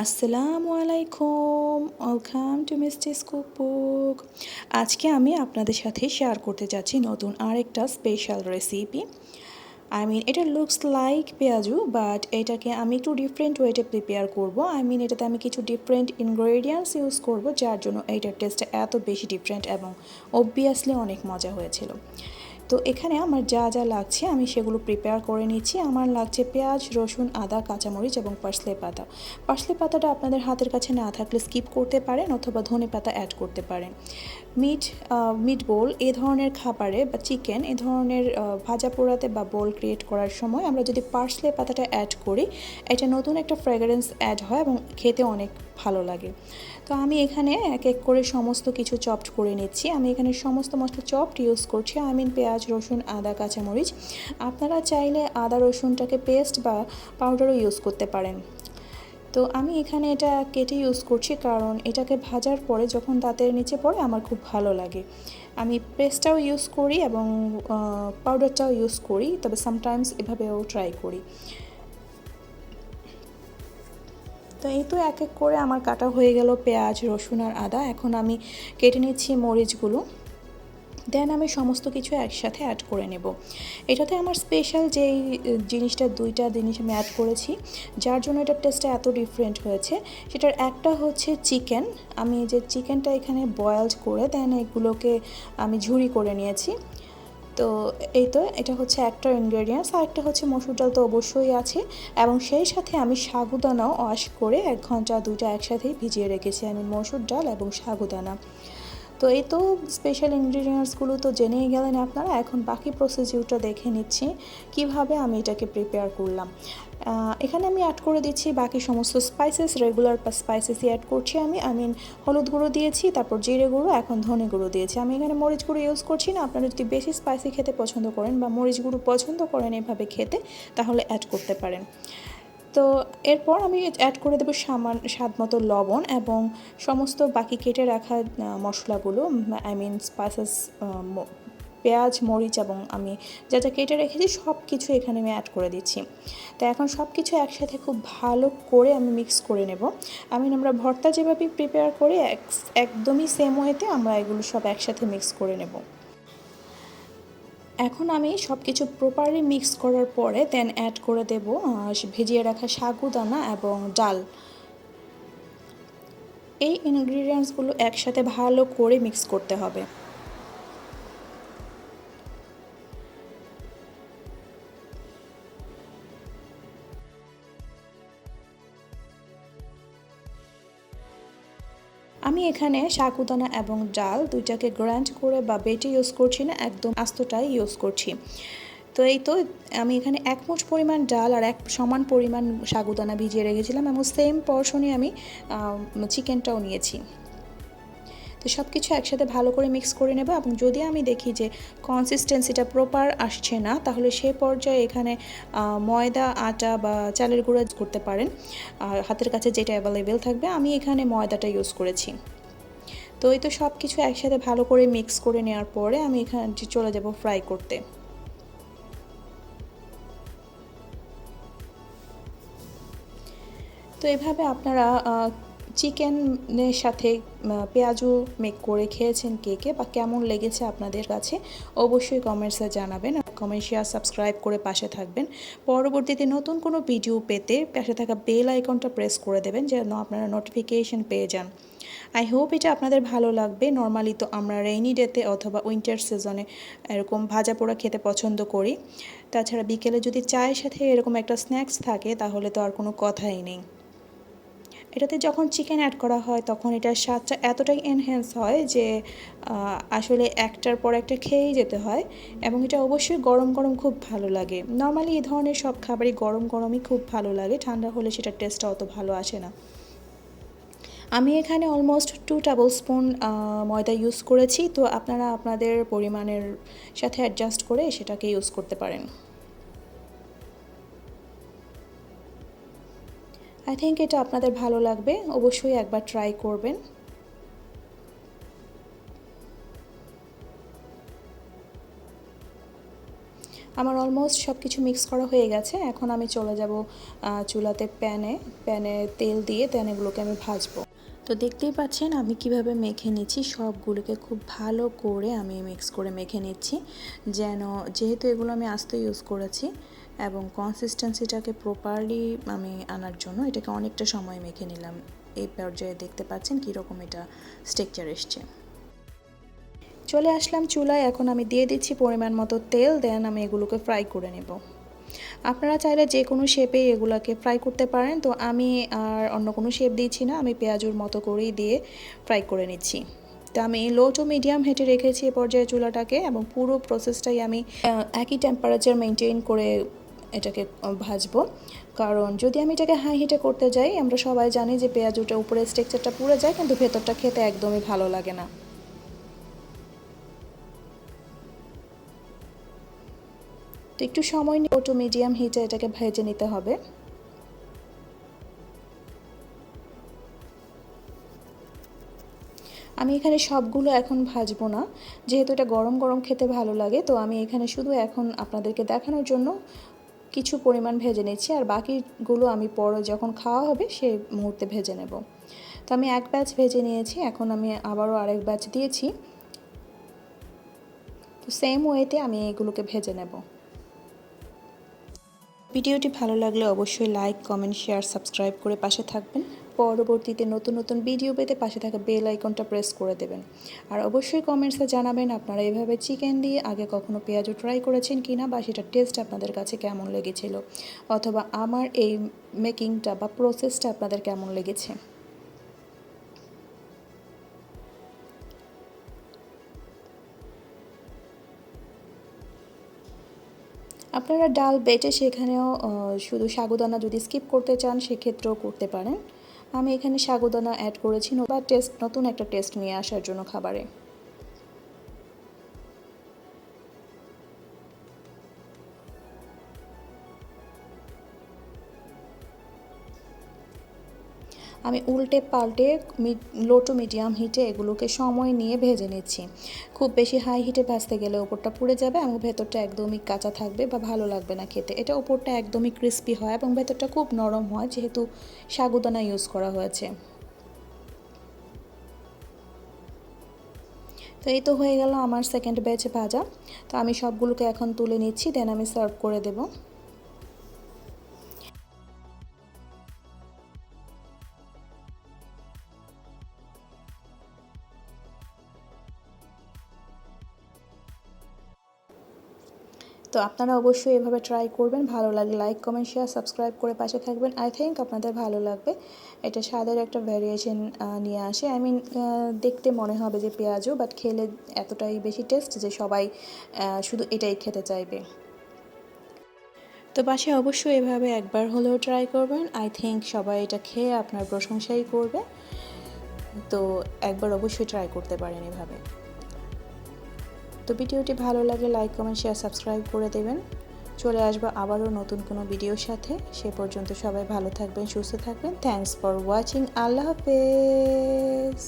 আসসালামু আলাইকুম, welcome to মিস্টিস cookbook. আজকে আমি আপনাদের সাথে শেয়ার করতে যাচ্ছি নতুন আরেকটা স্পেশাল রেসিপি। এটা লুকস লাইক পেঁয়াজু, বাট এটাকে আমি একটু ডিফারেন্ট ওয়েতে প্রিপেয়ার করব। এটাতে আমি কিছু ডিফারেন্ট ইনগ্রেডিয়েন্টস ইউজ করব, যার জন্য এইটার টেস্টটা এত বেশি ডিফারেন্ট এবং অবভিয়াসলি অনেক মজা হয়েছিল। তো এখানে আমার যা যা লাগছে আমি সেগুলো প্রিপেয়ার করে নিচ্ছি। আমার লাগছে পেঁয়াজ, রসুন, আদা, কাঁচামরিচ এবং পার্সলে পাতা। পার্সলে পাতাটা আপনাদের হাতের কাছে না থাকলে স্কিপ করতে পারেন অথবা ধনে পাতা অ্যাড করতে পারেন। মিট বোল এ ধরনের খাবারে বা চিকেন এ ধরনের ভাজা পোড়াতে বা বোল ক্রিয়েট করার সময় আমরা যদি পার্সলে পাতাটা অ্যাড করি, এটা নতুন একটা ফ্র্যাগ্রেন্স অ্যাড হয় এবং খেতে অনেক ভালো লাগে। তো আমি এখানে এক এক করে সমস্ত কিছু চপড করে নিচ্ছি। আমি এখানে সমস্ত মশলা চপড ইউজ করছি। পেঁয়াজ, রসুন, আদা, কাঁচামরিচ। আপনারা চাইলে আদা রসুনটাকে পেস্ট বা পাউডারও ইউজ করতে পারেন। তো আমি এখানে এটা কেটে ইউজ করছি, কারণ এটাকে ভাজার পরে যখন দাঁতের নিচে পড়ে আমার খুব ভালো লাগে। আমি পেস্টটাও ইউজ করি এবং পাউডারটাও ইউজ করি, তবে সামটাইমস এভাবেও ট্রাই করি। তো এই তো এক এক করে আমার কাটা হয়ে গেল পেঁয়াজ, রসুন আর আদা। এখন আমি কেটে নিচ্ছি মরিচগুলো। দেন আমি সমস্ত কিছু একসাথে অ্যাড করে নেব। এটাতে আমার স্পেশাল যেই দুইটা জিনিস আমি অ্যাড করেছি, যার জন্য এটার টেস্টটা এত ডিফারেন্ট হয়েছে। সেটার একটা হচ্ছে চিকেন। আমি যে চিকেনটা এখানে বয়েলড করে দেন এগুলোকে আমি ঝুরি করে নিয়েছি। তো এই তো এটা হচ্ছে একটা ইনগ্রেডিয়েন্টস। আর একটা হচ্ছে মসুর ডাল তো অবশ্যই আছে, এবং সেই সাথে আমি সাগুদানাও ওয়াশ করে 1 ঘন্টা দুইটা একসাথেই ভিজিয়ে রেখেছি। মসুর ডাল এবং সাগুদানা। তো এই তো স্পেশাল ইনগ্রিডিয়েন্টসগুলো তো জেনেই গেলেন আপনারা। এখন বাকি প্রসিডিউরটা দেখে নিচ্ছি কিভাবে আমি এটাকে প্রিপেয়ার করলাম। এখানে আমি অ্যাড করে দিচ্ছি বাকি সমস্ত স্পাইসেস, রেগুলার স্পাইসেসই অ্যাড করছি। হলুদ গুঁড়ো দিয়েছি, তারপর জিরে গুঁড়ো, এখন ধনে গুঁড়ো দিয়েছি। আমি এখানে মরিচ গুঁড়ো ইউজ করছি না। আপনারা যদি বেশি স্পাইসি খেতে পছন্দ করেন বা মরিচ গুঁড়ো পছন্দ করেন এভাবে খেতে, তাহলে অ্যাড করতে পারেন। তো এরপর আমি অ্যাড করে দেবো স্বাদ মতো লবণ এবং সমস্ত বাকি কেটে রাখা মশলাগুলো, স্পাইসেস, পেঁয়াজ, মরিচ এবং আমি যা যা কেটে রেখেছি সব কিছু এখানে আমি অ্যাড করে দিচ্ছি। তো এখন সব কিছু একসাথে খুব ভালো করে আমি মিক্স করে নেব। আমরা ভর্তা যেভাবে প্রিপেয়ার করি একদমই সেম ওয়েতে আমরা এগুলো সব একসাথে মিক্স করে নেব। এখন আমি সব কিছু প্রপারলি মিক্স করার পরে দেন অ্যাড করে দেব ভিজিয়ে রাখা সাগুদানা এবং ডাল। এই ইনগ্রিডিয়েন্টসগুলো একসাথে ভালো করে মিক্স করতে হবে। আমি এখানে সাগুদানা এবং ডাল দুইটাকে গ্রাইন্ড করে বা বেটে ইউজ করছি না, একদম আস্তটাই ইউজ করছি। তো এই তো আমি এখানে 1 মুঠ পরিমাণ ডাল আর 1 সমান পরিমাণ সাগুদানা ভিজিয়ে রেখেছিলাম এবং সেম পর্শনে আমি চিকেনটাও নিয়েছি। তো সব কিছু একসাথে ভালো করে মিক্স করে নেব, এবং যদি আমি দেখি যে কনসিস্টেন্সিটা প্রপার আসছে না, তাহলে সে পর্যায়ে এখানে ময়দা, আটা বা চালের গুঁড়া করতে পারেন, আর হাতের কাছে যেটা অ্যাভেলেবেল থাকবে। আমি এখানে ময়দাটা ইউজ করেছি। তো এই তো সব কিছু একসাথে ভালো করে মিক্স করে নেওয়ার পরে আমি এখানে চলে যাব ফ্রাই করতে। তো এভাবে আপনারা চিকেনের সাথে পেঁয়াজু মেক করে খেয়েছেন কে কে, বা কেমন লেগেছে আপনাদের কাছে অবশ্যই কমেন্টসে জানাবেন। কমেন্ট, শেয়ার, সাবস্ক্রাইব করে পাশে থাকবেন। পরবর্তীতে নতুন কোনো ভিডিও পেতে পাশে থাকা বেল আইকনটা প্রেস করে দেবেন, যেন আপনারা নোটিফিকেশন পেয়ে যান। আই হোপ এটা আপনাদের ভালো লাগবে। নর্মালি তো আমরা রেইনি ডেতে অথবা উইন্টার সিজনে এরকম ভাজা পোড়া খেতে পছন্দ করি। তাছাড়া বিকেলে যদি চায়ের সাথে এরকম একটা স্ন্যাক্স থাকে, তাহলে তো আর কোনো কথাই নেই। এটাতে যখন চিকেন অ্যাড করা হয় তখন এটার স্বাদটা এতটাই এনহ্যান্স হয় যে আসলে একটার পর একটা খেয়েই যেতে হয়, এবং এটা অবশ্যই গরম গরম খুব ভালো লাগে। নর্মালি এই ধরনের সব খাবারই গরম গরমই খুব ভালো লাগে, ঠান্ডা হলে সেটার টেস্টটা অত ভালো আসে না। আমি এখানে অলমোস্ট 2 টেবিল স্পুন ময়দা ইউজ করেছি। তো আপনারা আপনাদের পরিমাণের সাথে অ্যাডজাস্ট করে সেটাকে ইউজ করতে পারেন। আই থিঙ্ক এটা আপনাদের ভালো লাগবে, অবশ্যই একবার ট্রাই করবেন। আমার অলমোস্ট সব কিছু মিক্স করা হয়ে গেছে। এখন আমি চলে যাব চুলাতে, প্যানে তেল দিয়ে দেন এগুলোকে আমি ভাজবো। তো দেখতেই পাচ্ছেন আমি কিভাবে মেখে নিচ্ছি, সবগুলোকে খুব ভালো করে আমি মিক্স করে মেখে নিচ্ছি, যেহেতু এগুলো আমি আস্ত ইউজ করেছি এবং কনসিস্টেন্সিটাকে প্রপারলি আমি আনার জন্য এটাকে অনেকটা সময় মেখে নিলাম। এই পর্যায়ে দেখতে পাচ্ছেন কীরকম এটা স্ট্রাকচার এসছে। চলে আসলাম চুলায়, এখন আমি দিয়ে দিচ্ছি পরিমাণ মতো তেল, দেন আমি এগুলোকে ফ্রাই করে নেব। আপনারা চাইলে যে কোনো শেপে এগুলোকে ফ্রাই করতে পারেন, তো আমি আর অন্য কোনো শেপ দিচ্ছি না, আমি পেঁয়াজুর মতো করেই দিয়ে ফ্রাই করে নিচ্ছি। তো আমি লো টু মিডিয়াম হিটে রেখেছি এ পর্যায়ে চুলাটাকে, এবং পুরো প্রসেসটাই আমি একই টেম্পারেচার মেনটেন করে এটাকে ভাজবো। কারণ যদি আমি এটাকে হাই হিটে করতে যাই, আমরা সবাই জানি যে পেঁয়াজুটা উপরে স্ট্রাকচারটা পুড়ে যায়, কিন্তু ভেতরটা খেতে একদমই ভালো লাগে না। তো একটু সময় নিয়ে লো টু মিডিয়াম হিটে এটাকে ভেজে নিতে হবে। আমি এখানে সবগুলো এখন ভাজবো না, যেহেতু এটা গরম গরম খেতে ভালো লাগে, তো আমি এখানে শুধু এখন আপনাদেরকে দেখানোর জন্য কিছু পরিমাণ ভেজে নিচ্ছি, আর বাকিগুলো আমি পরে যখন খাওয়া হবে সেই মুহূর্তে ভেজে নেব। তো আমি এক ব্যাচ ভেজে নিয়েছি, এখন আমি আবারও আরেক ব্যাচ দিয়েছি। তো সেম ওয়েতে আমি এগুলোকে ভেজে নেব। ভিডিওটি ভালো লাগলে অবশ্যই লাইক, কমেন্ট, শেয়ার, সাবস্ক্রাইব করে পাশে থাকবেন। পরবর্তীতে নতুন নতুন ভিডিও পেতে পাশে থাকা বেল আইকনটা প্রেস করে দেবেন। আর অবশ্যই কমেন্টসে জানাবেন আপনারা এভাবে চিকেন দিয়ে আগে কখনো পেঁয়াজু ট্রাই করেছেন কিনা, বা সেটার টেস্ট আপনাদের কাছে কেমন লেগেছিল, অথবা আমার এই মেকিংটা বা প্রসেসটা আপনাদের কেমন লেগেছে। আপনারা ডাল বেটে সেখানেও শুধু সাগুদানা যদি স্কিপ করতে চান সেক্ষেত্রেও করতে পারেন। আমি এখানে সাগুদানা অ্যাড করেছি নতুন একটা টেস্ট নিয়ে আসার জন্য খাবারে। আমি উল্টে পাল্টে লো টু মিডিয়াম হিটে এগুলোকে সময় নিয়ে ভেজে নিচ্ছি। খুব বেশি হাই হিটে ভাজতে গেলে ওপরটা পুড়ে যাবে এবং ভেতরটা একদমই কাঁচা থাকবে বা ভালো লাগবে না খেতে। এটা ওপরটা একদমই ক্রিস্পি হয় এবং ভেতরটা খুব নরম হয়, যেহেতু সাগুদানা ইউজ করা হয়েছে। তো এই তো হয়ে গেল আমার সেকেন্ড ব্যাচ ভাজা। তো আমি সবগুলোকে এখন তুলে নিচ্ছি, দেন আমি সার্ভ করে দেব। তো আপনারা অবশ্যই এভাবে ট্রাই করবেন। ভালো লাগলে লাইক, কমেন্ট, শেয়ার, সাবস্ক্রাইব করে পাশে থাকবেন। আই থিঙ্ক আপনাদের ভালো লাগবে। এটা স্বাদের একটা ভ্যারিয়েশন নিয়ে আসে। দেখতে মনে হবে যে পেঁয়াজু, বাট খেলে এতটাই বেশি টেস্ট যে সবাই শুধু এটাই খেতে চাইবে। তো বাসায় অবশ্যই এভাবে একবার হলেও ট্রাই করবেন। আই থিঙ্ক সবাই এটা খেয়ে আপনার প্রশংসাই করবে। তো একবার অবশ্যই ট্রাই করতে পারেন এভাবে। তো ভিডিওটি ভালো লাগলে লাইক, কমেন্ট, শেয়ার, সাবস্ক্রাইব করে দেবেন। চলে আসবো আবারও নতুন কোনো ভিডিওর সাথে। সে পর্যন্ত সবাই ভালো থাকবেন, সুস্থ থাকবেন। Thanks for watching. আল্লাহ হাফেজ।